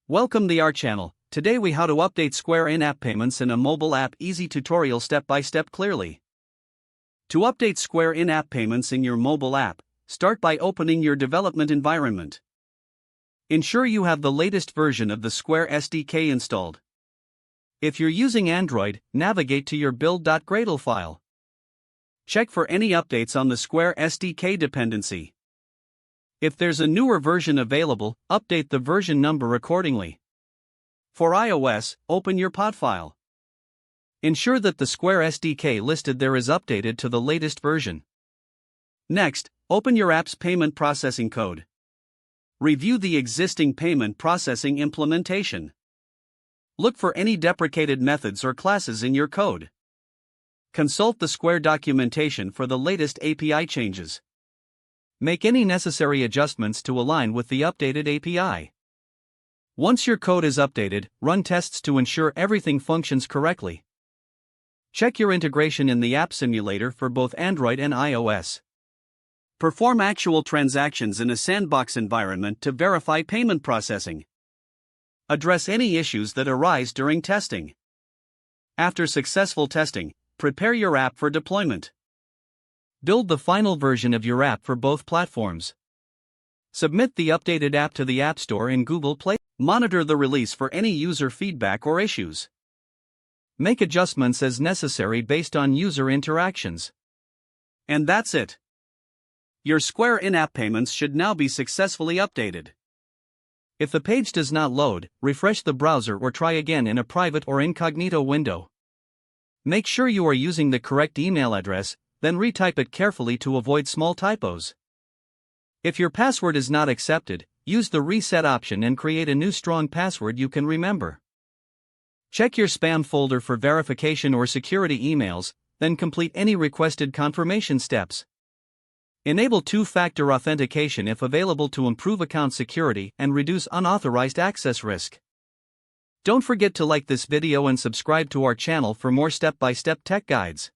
Welcome to our channel. Today we how to update Square in-app payments in a mobile app. Easy tutorial step by step clearly. To update Square in-app payments in your mobile app, start by opening your development environment. Ensure you have the latest version of the Square SDK installed. If you're using Android, navigate to your build.gradle file. Check for any updates on the Square SDK dependency. If there's a newer version available, update the version number accordingly. For iOS, open your pod file. Ensure that the Square SDK listed there is updated to the latest version. Next, open your app's payment processing code. Review the existing payment processing implementation. Look for any deprecated methods or classes in your code. Consult the Square documentation for the latest API changes. Make any necessary adjustments to align with the updated API. Once your code is updated, run tests to ensure everything functions correctly. Check your integration in the app simulator for both Android and iOS. Perform actual transactions in a sandbox environment to verify payment processing. Address any issues that arise during testing. After successful testing, prepare your app for deployment. Build the final version of your app for both platforms. Submit the updated app to the App Store in Google Play. Monitor the release for any user feedback or issues. Make adjustments as necessary based on user interactions. And that's it. Your Square in-app payments should now be successfully updated. If the page does not load, refresh the browser or try again in a private or incognito window. Make sure you are using the correct email address, then retype it carefully to avoid small typos. If your password is not accepted, use the reset option and create a new strong password you can remember. Check your spam folder for verification or security emails, then complete any requested confirmation steps. Enable two-factor authentication if available to improve account security and reduce unauthorized access risk. Don't forget to like this video and subscribe to our channel for more step-by-step tech guides.